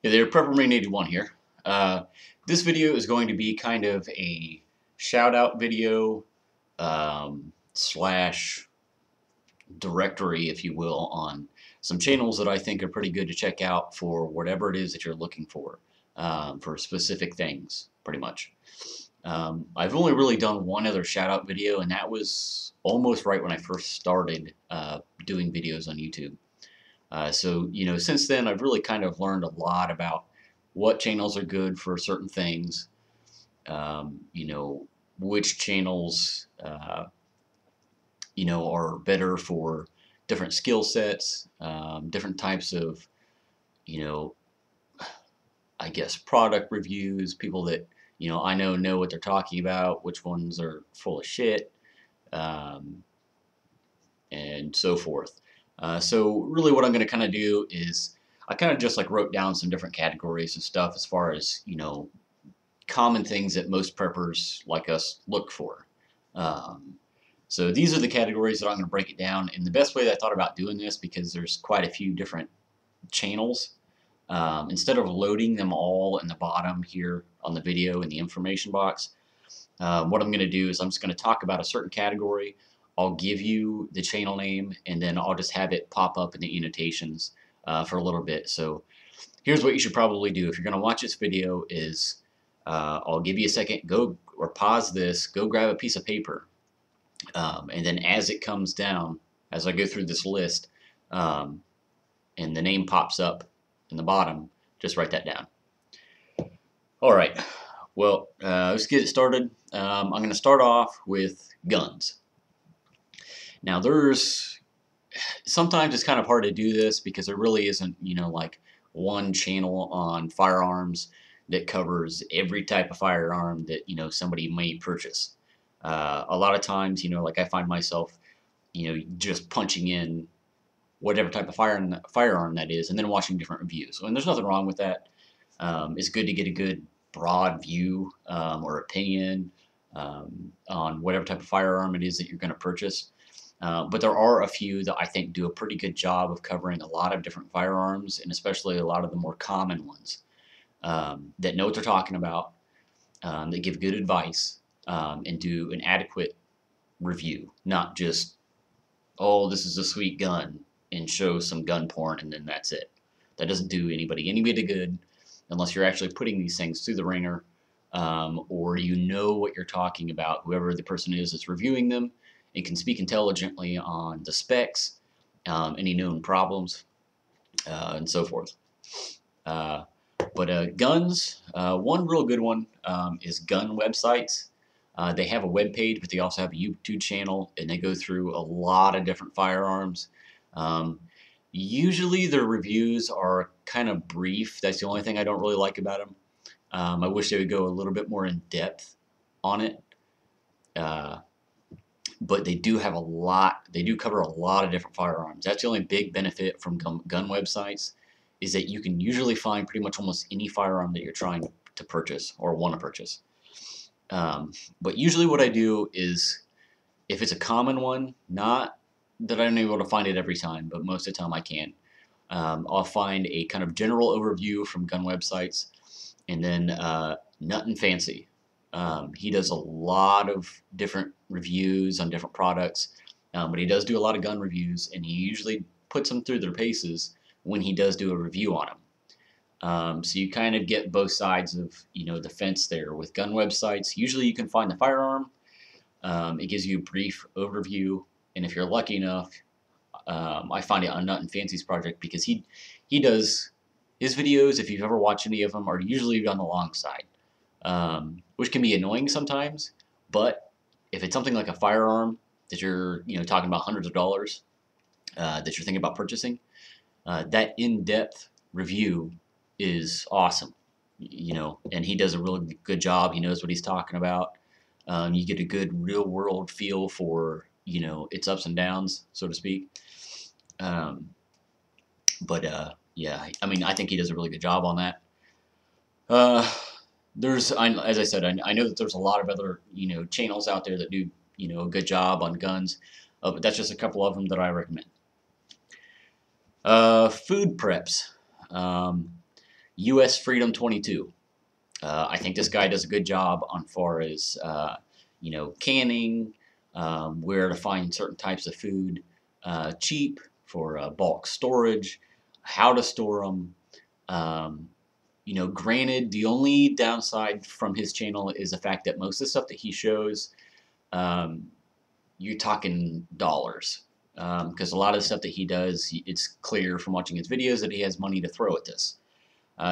Hey there, Prepper81 here. This video is going to be kind of a shout out video slash directory, if you will, on some channels that I think are pretty good to check out for whatever it is that you're looking for specific things, pretty much. I've only really done one other shout out video, and that was almost right when I first started doing videos on YouTube. So, since then, I've really kind of learned a lot about what channels are good for certain things, which channels, are better for different skill sets, different types of, you know, I guess product reviews, people that, I know what they're talking about, which ones are full of shit, um, and so forth. So really what I'm going to kind of do is I kind of just like wrote down some different categories of stuff as far as, common things that most preppers like us look for. So these are the categories that I'm going to break it down. And the best way that I thought about doing this, because there's quite a few different channels, instead of loading them all in the bottom here on the video in the information box, what I'm going to do is I'm just going to talk about a certain category. I'll give you the channel name, and then I'll just have it pop up in the annotations for a little bit. So here's what you should probably do if you're going to watch this video is I'll give you a second, go or pause this, go grab a piece of paper, and then as it comes down, as I go through this list, and the name pops up in the bottom, just write that down. All right, well, let's get it started. I'm going to start off with guns. Now sometimes it's kind of hard to do this because there really isn't, like one channel on firearms that covers every type of firearm that, somebody may purchase. A lot of times, like I find myself, just punching in whatever type of firearm that is and then watching different reviews. And there's nothing wrong with that. It's good to get a good broad view or opinion on whatever type of firearm it is that you're going to purchase. But there are a few that I think do a pretty good job of covering a lot of different firearms, and especially a lot of the more common ones that know what they're talking about, that give good advice, and do an adequate review, not just, oh, this is a sweet gun, and show some gun porn, and then that's it. That doesn't do anybody any bit of good unless you're actually putting these things through the ringer, or you know what you're talking about, whoever the person is that's reviewing them, and can speak intelligently on the specs, any known problems, and so forth. But guns, one real good one is gun websites. They have a web page, but they also have a YouTube channel, and they go through a lot of different firearms. Usually their reviews are kind of brief. That's the only thing I don't really like about them. I wish they would go a little bit more in depth on it. But they do have a lot, they do cover a lot of different firearms. That's the only big benefit from gun websites, is that you can usually find pretty much almost any firearm that you're trying to purchase or want to purchase. But usually what I do is, if it's a common one, not that I'm able to find it every time, but most of the time I can, I'll find a kind of general overview from gun websites, and then Nut & Fancy. He does a lot of different reviews on different products, but he does do a lot of gun reviews, and he usually puts them through their paces when he does do a review on them. So you kind of get both sides of, the fence there. With gun websites, usually you can find the firearm. It gives you a brief overview, and if you're lucky enough, I find it on Nut & Fancy's project, because he does his videos, if you've ever watched any of them, are usually on the long side. Which can be annoying sometimes, but if it's something like a firearm that you're, talking about hundreds of dollars that you're thinking about purchasing, that in-depth review is awesome, and he does a really good job. He knows what he's talking about. You get a good real-world feel for, its ups and downs, so to speak. Yeah, I mean, I think he does a really good job on that. As I said, I know that there's a lot of other, channels out there that do, a good job on guns, but that's just a couple of them that I recommend. Food preps. U.S. Freedom 22. I think this guy does a good job on far as canning, where to find certain types of food cheap for bulk storage, how to store them. Granted, the only downside from his channel is the fact that most of the stuff that he shows, um, you're talking dollars. Because a lot of the stuff that he does, it's clear from watching his videos that he has money to throw at this.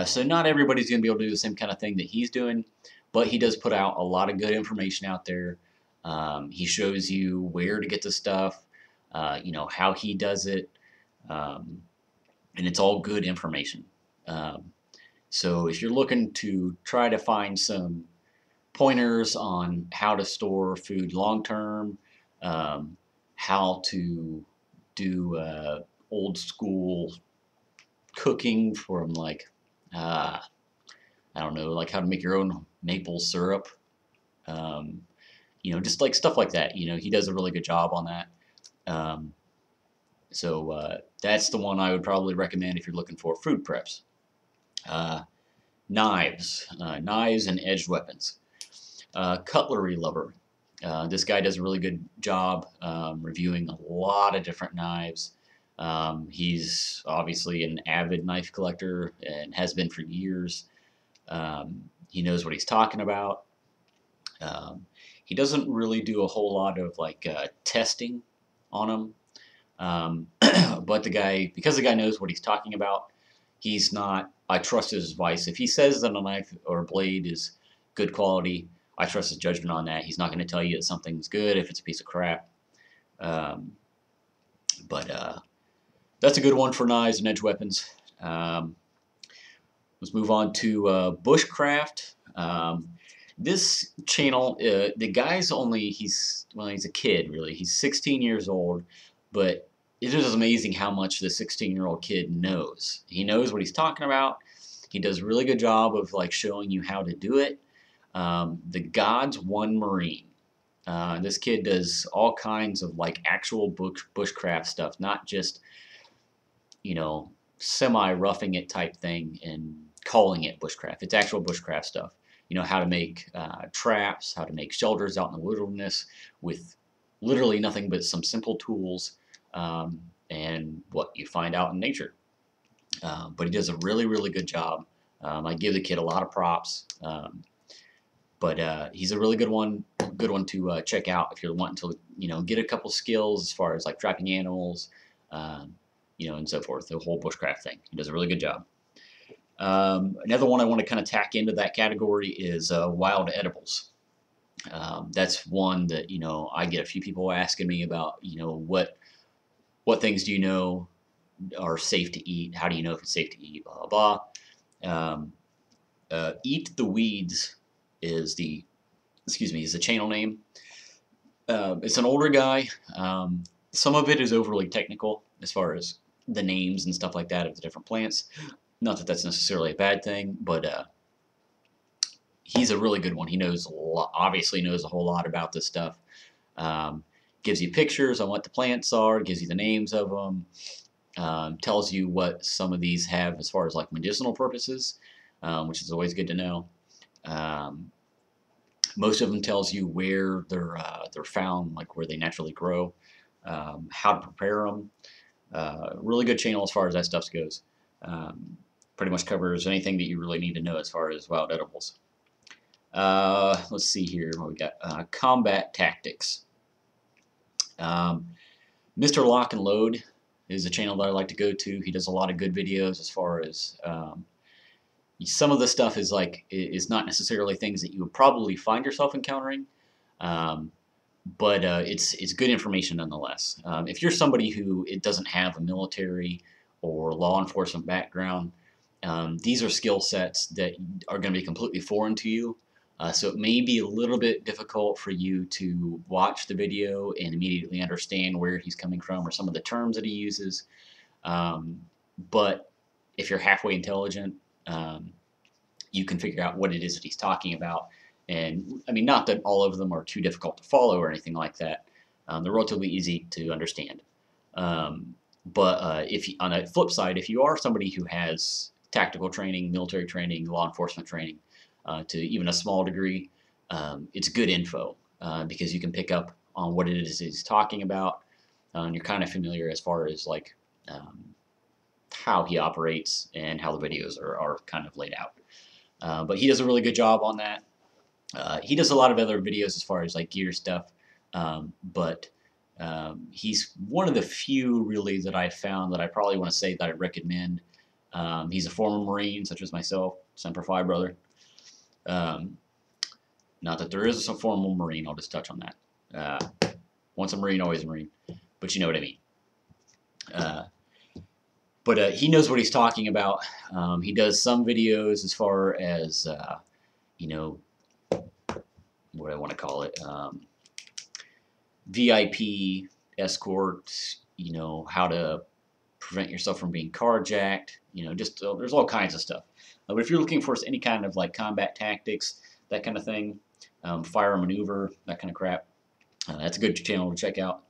So not everybody's going to be able to do the same kind of thing that he's doing, but he does put out a lot of good information out there. He shows you where to get the stuff, how he does it, and it's all good information. So if you're looking to try to find some pointers on how to store food long term, how to do old school cooking from like I don't know, like how to make your own maple syrup, just like stuff like that. He does a really good job on that. So that's the one I would probably recommend if you're looking for food preps. Knives and edged weapons. Cutlery lover. This guy does a really good job reviewing a lot of different knives. He's obviously an avid knife collector and has been for years. He knows what he's talking about. He doesn't really do a whole lot of testing on them. But because the guy knows what he's talking about, I trust his advice. If he says that a knife or a blade is good quality, I trust his judgment on that. He's not going to tell you that something's good if it's a piece of crap. But that's a good one for knives and edge weapons. Let's move on to Bushcraft. This channel, the guy's he's a kid, really. He's 16 years old, but it is amazing how much the 16-year-old kid knows. He knows what he's talking about. He does a really good job of showing you how to do it. The God's One Marine. This kid does all kinds of actual bushcraft stuff, not just semi-roughing it type thing and calling it bushcraft. It's actual bushcraft stuff. How to make traps, how to make shelters out in the wilderness with literally nothing but some simple tools and what you find out in nature. But he does a really, really good job. I give the kid a lot of props. But he's a really good one to check out if you're wanting to, get a couple skills as far as trapping animals, and so forth. The whole bushcraft thing. He does a really good job. Another one I want to kind of tack into that category is wild edibles. That's one that I get a few people asking me about. What things do you know are safe to eat? How do you know if it's safe to eat? Blah blah blah. Eat the Weeds is the channel name. It's an older guy. Some of it is overly technical as far as the names and stuff like that of the different plants. Not that that's necessarily a bad thing, but he's a really good one. He knows obviously knows a whole lot about this stuff. Gives you pictures on what the plants are, gives you the names of them, tells you what some of these have as far as medicinal purposes, which is always good to know. Most of them tells you where they're found, where they naturally grow, how to prepare them. Really good channel as far as that stuff goes. Pretty much covers anything that you really need to know as far as wild edibles. Let's see here what we got. Combat Tactics. Mr. Lock and Load is a channel that I like to go to. He does a lot of good videos as far as some of the stuff is not necessarily things that you would probably find yourself encountering, but it's good information nonetheless. If you're somebody who doesn't have a military or law enforcement background, these are skill sets that are going to be completely foreign to you. So it may be a little bit difficult for you to watch the video and immediately understand where he's coming from or some of the terms that he uses. But if you're halfway intelligent, you can figure out what it is that he's talking about. And I mean, not that all of them are too difficult to follow or anything like that. They're relatively easy to understand. But if on a flip side, if you are somebody who has tactical training, military training, law enforcement training, to even a small degree. It's good info because you can pick up on what it is he's talking about, and you're kind of familiar as far as like how he operates and how the videos are kind of laid out. But he does a really good job on that. He does a lot of other videos as far as like gear stuff, but he's one of the few really that I found that I probably want to say that I recommend. He's a former Marine, such as myself, Semper Fi brother. Not that there is a former Marine, I'll just touch on that. Once a Marine, always a Marine, but you know what I mean. But he knows what he's talking about. He does some videos as far as, you know, what I want to call it, VIP escorts, you know, how to prevent yourself from being carjacked, you know, just there's all kinds of stuff. But if you're looking for any kind of like combat tactics, that kind of thing, fire maneuver, that kind of crap, that's a good channel to check out.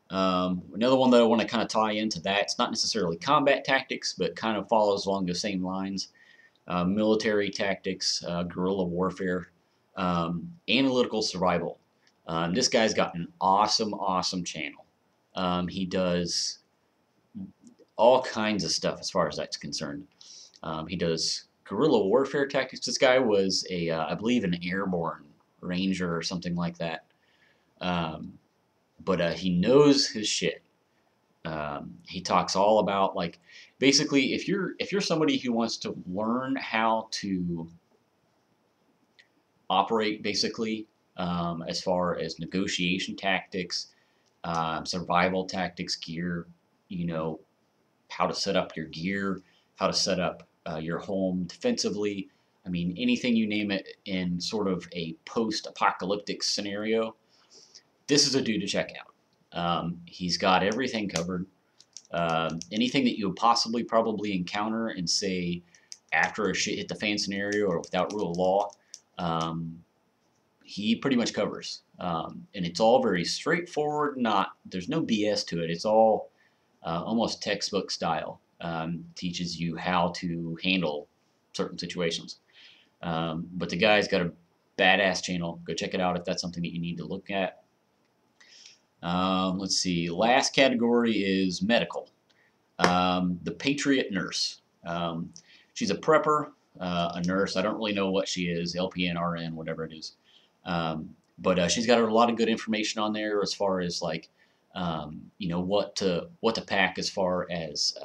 Another one that I want to kind of tie into that, it's not necessarily combat tactics, but kind of follows along the same lines. Military tactics, guerrilla warfare, analytical survival. This guy's got an awesome channel. He does all kinds of stuff as far as that's concerned. He does guerrilla warfare tactics. This guy was a, I believe, an airborne ranger or something like that. But he knows his shit. He talks all about, like, basically if you're somebody who wants to learn how to operate, basically, as far as negotiation tactics, survival tactics, gear, you know, how to set up your gear, how to set up your home defensively. I mean, anything you name it in sort of a post-apocalyptic scenario, this is a dude to check out. He's got everything covered. Anything that you would possibly probably encounter in, say, after a shit hit the fan scenario or without rule of law, he pretty much covers. And it's all very straightforward. There's no BS to it. It's all almost textbook style. Teaches you how to handle certain situations. But the guy's got a badass channel. Go check it out if that's something that you need to look at. Let's see. Last category is medical. The Patriot Nurse. She's a prepper, a nurse. I don't really know what she is, LPN, RN, whatever it is. But she's got a lot of good information on there as far as like, you know, what to pack as far as,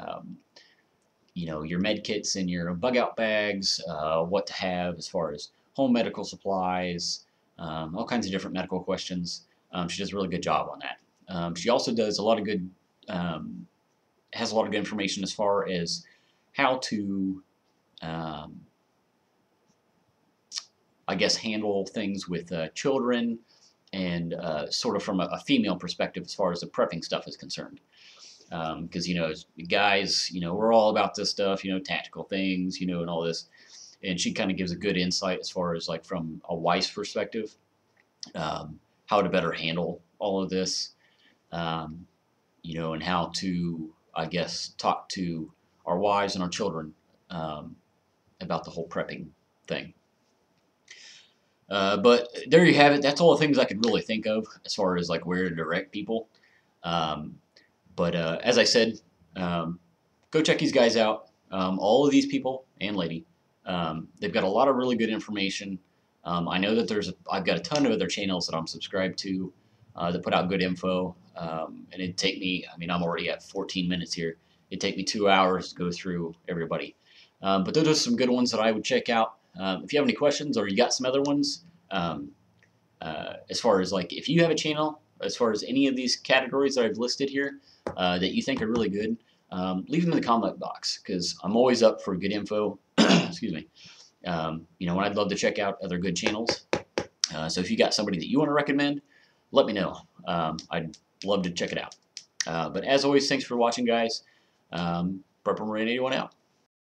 you know, your med kits and your bug out bags, what to have as far as home medical supplies, all kinds of different medical questions. She does a really good job on that. She also does a lot of good, has a lot of good information as far as how to, I guess, handle things with children and sort of from a female perspective as far as the prepping stuff is concerned. Because, you know, as guys, you know, we're all about this stuff, you know, tactical things, you know, and all this. And she kind of gives a good insight as far as like from a wife's perspective, how to better handle all of this, you know, and how to, I guess, talk to our wives and our children about the whole prepping thing. But there you have it. That's all the things I could really think of as far as like where to direct people. But as I said, go check these guys out. All of these people and lady, they've got a lot of really good information. I know that I've got a ton of other channels that I'm subscribed to that put out good info. And it'd take me, I mean, I'm already at 14 minutes here. It'd take me 2 hours to go through everybody. But those are some good ones that I would check out. If you have any questions or you got some other ones, as far as like, if you have a channel, as far as any of these categories that I've listed here, that you think are really good, leave them in the comment box, because I'm always up for good info. Excuse me. You know, and I'd love to check out other good channels. So if you got somebody that you want to recommend, let me know. I'd love to check it out. But as always, thanks for watching, guys. Prepper Marine 81 out.